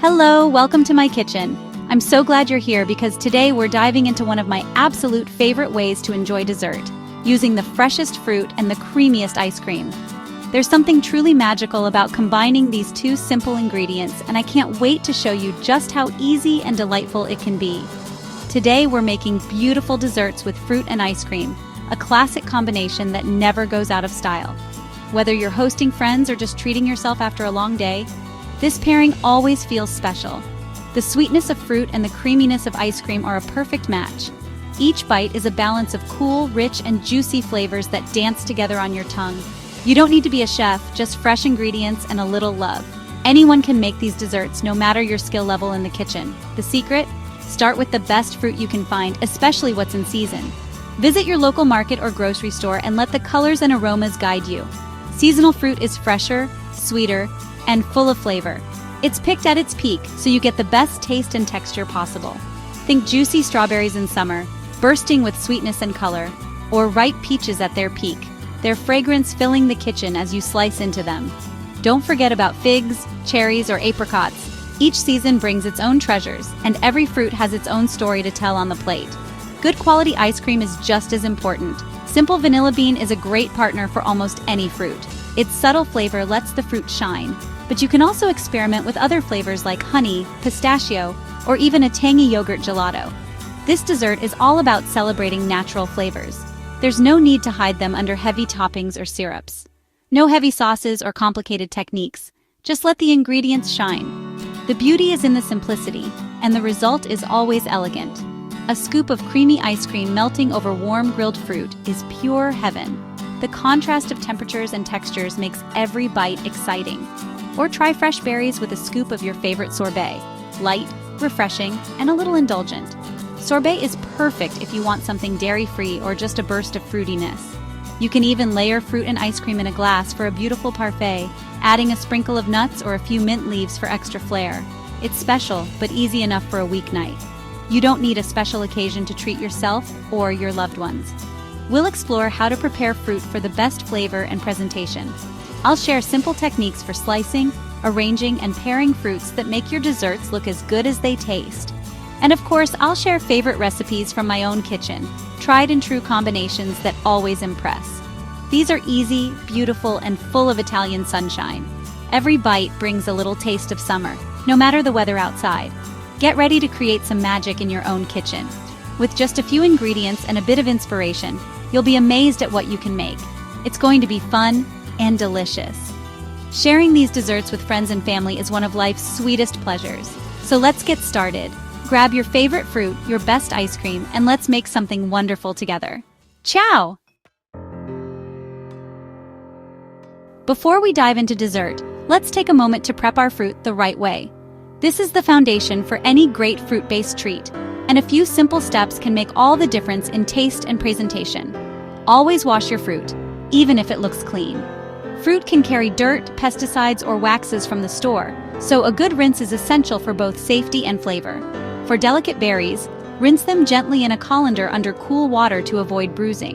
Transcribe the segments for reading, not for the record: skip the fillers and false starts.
Hello, welcome to my kitchen. I'm so glad you're here because today we're diving into one of my absolute favorite ways to enjoy dessert, using the freshest fruit and the creamiest ice cream. There's something truly magical about combining these two simple ingredients, and I can't wait to show you just how easy and delightful it can be. Today we're making beautiful desserts with fruit and ice cream, a classic combination that never goes out of style. Whether you're hosting friends or just treating yourself after a long day, this pairing always feels special. The sweetness of fruit and the creaminess of ice cream are a perfect match. Each bite is a balance of cool, rich, and juicy flavors that dance together on your tongue. You don't need to be a chef, just fresh ingredients and a little love. Anyone can make these desserts, no matter your skill level in the kitchen. The secret? Start with the best fruit you can find, especially what's in season. Visit your local market or grocery store and let the colors and aromas guide you. Seasonal fruit is fresher, sweeter, and full of flavor. It's picked at its peak, so you get the best taste and texture possible. Think juicy strawberries in summer, bursting with sweetness and color, or ripe peaches at their peak, their fragrance filling the kitchen as you slice into them. Don't forget about figs, cherries, or apricots. Each season brings its own treasures, and every fruit has its own story to tell on the plate. Good quality ice cream is just as important. Simple vanilla bean is a great partner for almost any fruit. Its subtle flavor lets the fruit shine, but you can also experiment with other flavors like honey, pistachio, or even a tangy yogurt gelato. This dessert is all about celebrating natural flavors. There's no need to hide them under heavy toppings or syrups. No heavy sauces or complicated techniques. Just let the ingredients shine. The beauty is in the simplicity, and the result is always elegant. A scoop of creamy ice cream melting over warm grilled fruit is pure heaven. The contrast of temperatures and textures makes every bite exciting. Or try fresh berries with a scoop of your favorite sorbet. Light, refreshing, and a little indulgent. Sorbet is perfect if you want something dairy-free or just a burst of fruitiness. You can even layer fruit and ice cream in a glass for a beautiful parfait, adding a sprinkle of nuts or a few mint leaves for extra flair. It's special, but easy enough for a weeknight. You don't need a special occasion to treat yourself or your loved ones. We'll explore how to prepare fruit for the best flavor and presentation. I'll share simple techniques for slicing, arranging, and pairing fruits that make your desserts look as good as they taste. And of course, I'll share favorite recipes from my own kitchen, tried and true combinations that always impress. These are easy, beautiful, and full of Italian sunshine. Every bite brings a little taste of summer, no matter the weather outside. Get ready to create some magic in your own kitchen. With just a few ingredients and a bit of inspiration, you'll be amazed at what you can make. It's going to be fun and delicious. Sharing these desserts with friends and family is one of life's sweetest pleasures. So let's get started. Grab your favorite fruit, your best ice cream, and let's make something wonderful together. Ciao! Before we dive into dessert, let's take a moment to prep our fruit the right way. This is the foundation for any great fruit-based treat, and a few simple steps can make all the difference in taste and presentation. Always wash your fruit, even if it looks clean. Fruit can carry dirt, pesticides, or waxes from the store, so a good rinse is essential for both safety and flavor. For delicate berries, rinse them gently in a colander under cool water to avoid bruising.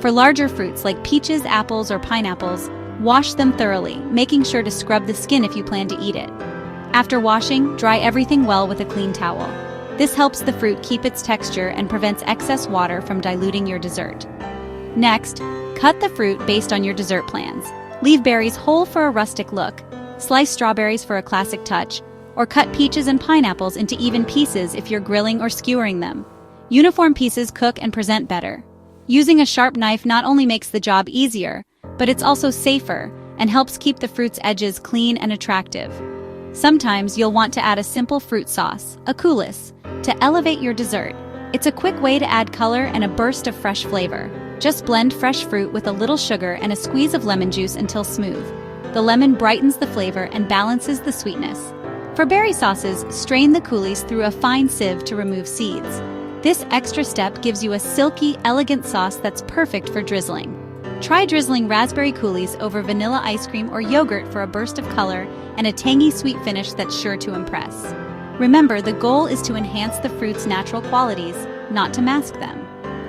For larger fruits like peaches, apples, or pineapples, wash them thoroughly, making sure to scrub the skin if you plan to eat it. After washing, dry everything well with a clean towel. This helps the fruit keep its texture and prevents excess water from diluting your dessert. Next, cut the fruit based on your dessert plans. Leave berries whole for a rustic look, slice strawberries for a classic touch, or cut peaches and pineapples into even pieces if you're grilling or skewering them. Uniform pieces cook and present better. Using a sharp knife not only makes the job easier, but it's also safer and helps keep the fruit's edges clean and attractive. Sometimes you'll want to add a simple fruit sauce, a coulis, to elevate your dessert. It's a quick way to add color and a burst of fresh flavor. Just blend fresh fruit with a little sugar and a squeeze of lemon juice until smooth. The lemon brightens the flavor and balances the sweetness. For berry sauces, strain the coulis through a fine sieve to remove seeds. This extra step gives you a silky, elegant sauce that's perfect for drizzling. Try drizzling raspberry coulis over vanilla ice cream or yogurt for a burst of color and a tangy sweet finish that's sure to impress. Remember, the goal is to enhance the fruit's natural qualities, not to mask them.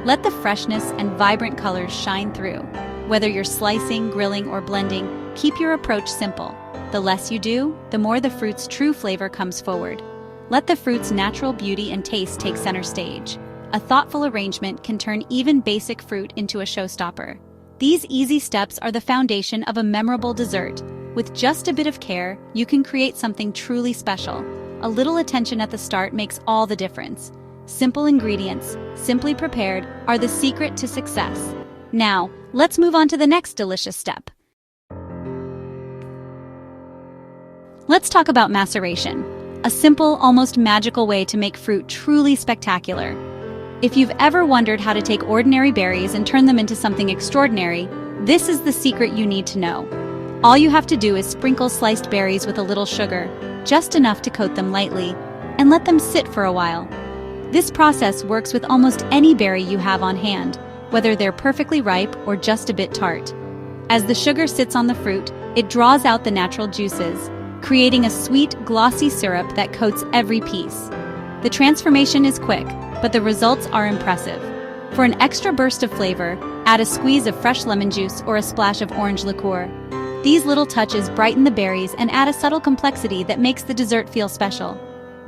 Let the freshness and vibrant colors shine through. Whether you're slicing, grilling, or blending, keep your approach simple. The less you do, the more the fruit's true flavor comes forward. Let the fruit's natural beauty and taste take center stage. A thoughtful arrangement can turn even basic fruit into a showstopper. These easy steps are the foundation of a memorable dessert. With just a bit of care, you can create something truly special. A little attention at the start makes all the difference. Simple ingredients, simply prepared, are the secret to success. Now, let's move on to the next delicious step. Let's talk about maceration, a simple, almost magical way to make fruit truly spectacular. If you've ever wondered how to take ordinary berries and turn them into something extraordinary, this is the secret you need to know. All you have to do is sprinkle sliced berries with a little sugar, just enough to coat them lightly, and let them sit for a while. This process works with almost any berry you have on hand, whether they're perfectly ripe or just a bit tart. As the sugar sits on the fruit, it draws out the natural juices, creating a sweet, glossy syrup that coats every piece. The transformation is quick, but the results are impressive. For an extra burst of flavor, add a squeeze of fresh lemon juice or a splash of orange liqueur. These little touches brighten the berries and add a subtle complexity that makes the dessert feel special.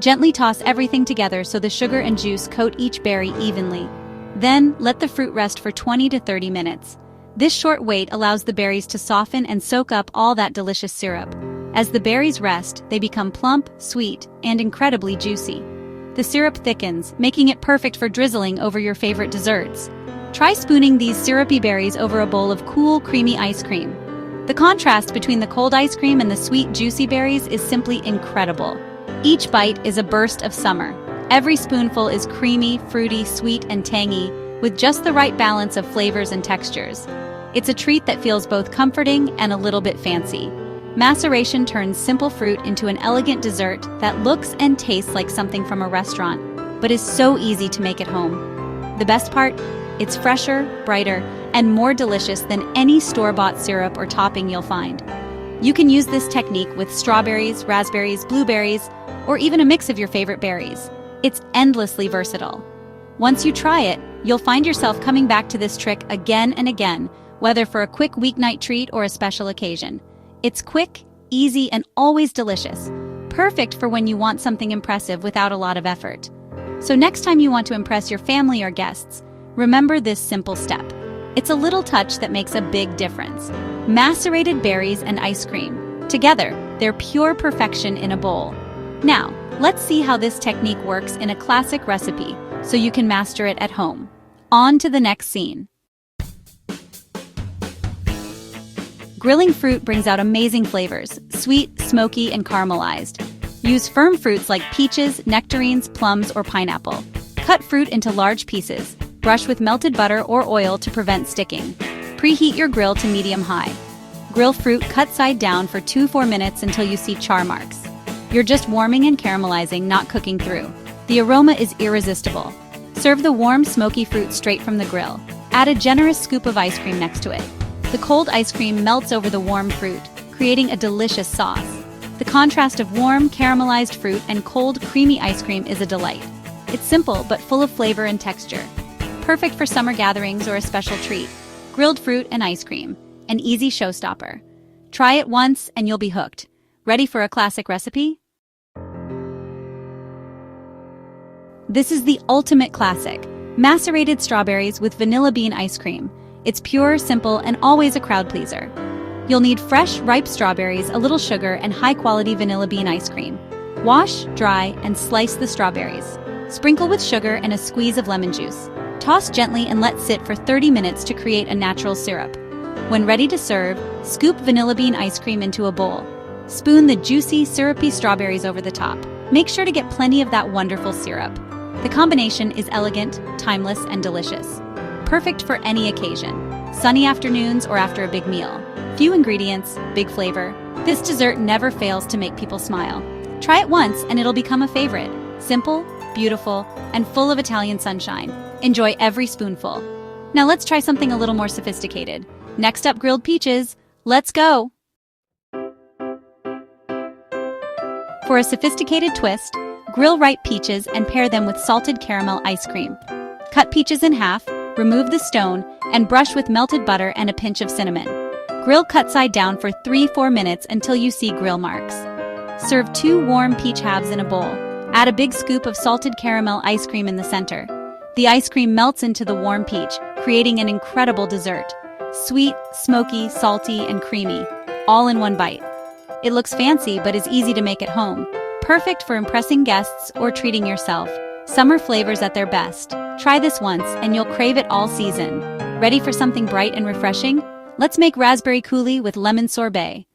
Gently toss everything together so the sugar and juice coat each berry evenly. Then, let the fruit rest for 20 to 30 minutes. This short wait allows the berries to soften and soak up all that delicious syrup. As the berries rest, they become plump, sweet, and incredibly juicy. The syrup thickens, making it perfect for drizzling over your favorite desserts. Try spooning these syrupy berries over a bowl of cool, creamy ice cream. The contrast between the cold ice cream and the sweet, juicy berries is simply incredible. Each bite is a burst of summer. Every spoonful is creamy, fruity, sweet, and tangy, with just the right balance of flavors and textures. It's a treat that feels both comforting and a little bit fancy. Maceration turns simple fruit into an elegant dessert that looks and tastes like something from a restaurant, but is so easy to make at home. The best part? It's fresher, brighter, and more delicious than any store-bought syrup or topping you'll find. You can use this technique with strawberries, raspberries, blueberries, or even a mix of your favorite berries. It's endlessly versatile. Once you try it, you'll find yourself coming back to this trick again and again, whether for a quick weeknight treat or a special occasion. It's quick, easy, and always delicious, perfect for when you want something impressive without a lot of effort. So next time you want to impress your family or guests, remember this simple step. It's a little touch that makes a big difference. Macerated berries and ice cream. Together, they're pure perfection in a bowl. Now, let's see how this technique works in a classic recipe so you can master it at home. On to the next scene. Grilling fruit brings out amazing flavors, sweet, smoky, and caramelized. Use firm fruits like peaches, nectarines, plums, or pineapple. Cut fruit into large pieces. Brush with melted butter or oil to prevent sticking. Preheat your grill to medium-high. Grill fruit cut side down for 2-4 minutes until you see char marks. You're just warming and caramelizing, not cooking through. The aroma is irresistible. Serve the warm, smoky fruit straight from the grill. Add a generous scoop of ice cream next to it. The cold ice cream melts over the warm fruit, creating a delicious sauce. The contrast of warm, caramelized fruit and cold, creamy ice cream is a delight. It's simple but full of flavor and texture. Perfect for summer gatherings or a special treat. Grilled fruit and ice cream, an easy showstopper. Try it once and you'll be hooked. Ready for a classic recipe? This is the ultimate classic, macerated strawberries with vanilla bean ice cream. It's pure, simple, and always a crowd pleaser. You'll need fresh, ripe strawberries, a little sugar, and high-quality vanilla bean ice cream. Wash, dry, and slice the strawberries. Sprinkle with sugar and a squeeze of lemon juice. Toss gently and let sit for 30 minutes to create a natural syrup. When ready to serve, scoop vanilla bean ice cream into a bowl. Spoon the juicy, syrupy strawberries over the top. Make sure to get plenty of that wonderful syrup. The combination is elegant, timeless, and delicious. Perfect for any occasion, sunny afternoons or after a big meal. Few ingredients, big flavor. This dessert never fails to make people smile. Try it once and it'll become a favorite. Simple, beautiful, and full of Italian sunshine. Enjoy every spoonful. Now let's try something a little more sophisticated. Next up, grilled peaches. Let's go! For a sophisticated twist, grill ripe peaches and pair them with salted caramel ice cream. Cut peaches in half, remove the stone, and brush with melted butter and a pinch of cinnamon. Grill cut side down for 3-4 minutes until you see grill marks. Serve 2 warm peach halves in a bowl. Add a big scoop of salted caramel ice cream in the center. The ice cream melts into the warm peach, creating an incredible dessert. Sweet, smoky, salty, and creamy, all in one bite. It looks fancy but is easy to make at home. Perfect for impressing guests or treating yourself. Summer flavors at their best. Try this once and you'll crave it all season. Ready for something bright and refreshing? Let's make raspberry coulis with lemon sorbet.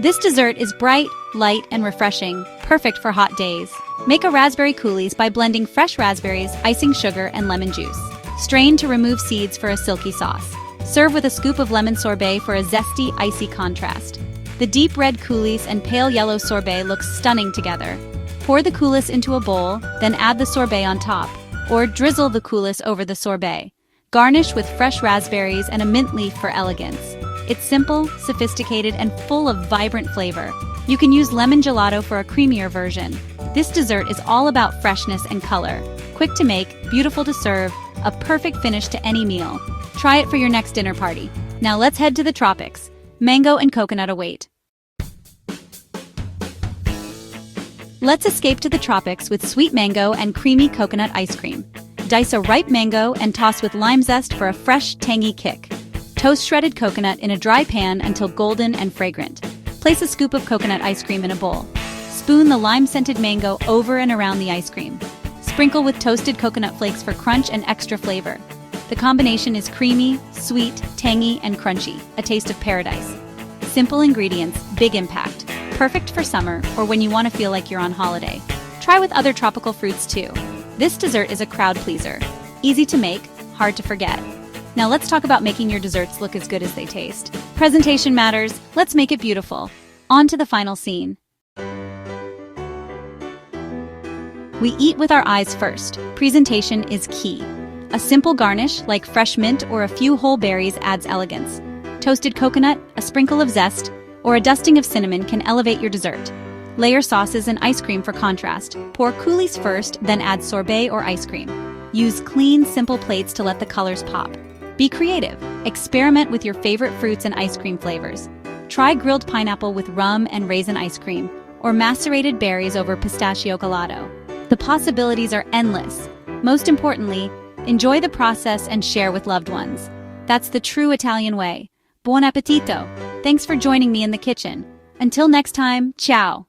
This dessert is bright, light, and refreshing, perfect for hot days. Make a raspberry coulis by blending fresh raspberries, icing sugar, and lemon juice. Strain to remove seeds for a silky sauce. Serve with a scoop of lemon sorbet for a zesty, icy contrast. The deep red coulis and pale yellow sorbet look stunning together. Pour the coulis into a bowl, then add the sorbet on top, or drizzle the coulis over the sorbet. Garnish with fresh raspberries and a mint leaf for elegance. It's simple, sophisticated, and full of vibrant flavor. You can use lemon gelato for a creamier version. This dessert is all about freshness and color. Quick to make, beautiful to serve, a perfect finish to any meal. Try it for your next dinner party. Now let's head to the tropics. Mango and coconut await. Let's escape to the tropics with sweet mango and creamy coconut ice cream. Dice a ripe mango and toss with lime zest for a fresh, tangy kick. Toast shredded coconut in a dry pan until golden and fragrant. Place a scoop of coconut ice cream in a bowl. Spoon the lime-scented mango over and around the ice cream. Sprinkle with toasted coconut flakes for crunch and extra flavor. The combination is creamy, sweet, tangy, and crunchy, a taste of paradise. Simple ingredients, big impact. Perfect for summer or when you want to feel like you're on holiday. Try with other tropical fruits too. This dessert is a crowd pleaser. Easy to make, hard to forget. Now let's talk about making your desserts look as good as they taste. Presentation matters, let's make it beautiful. On to the final scene. We eat with our eyes first. Presentation is key. A simple garnish, like fresh mint or a few whole berries, adds elegance. Toasted coconut, a sprinkle of zest, or a dusting of cinnamon can elevate your dessert. Layer sauces and ice cream for contrast. Pour coulis first, then add sorbet or ice cream. Use clean, simple plates to let the colors pop. Be creative. Experiment with your favorite fruits and ice cream flavors. Try grilled pineapple with rum and raisin ice cream, or macerated berries over pistachio gelato. The possibilities are endless. Most importantly, enjoy the process and share with loved ones. That's the true Italian way. Buon appetito! Thanks for joining me in the kitchen. Until next time, ciao!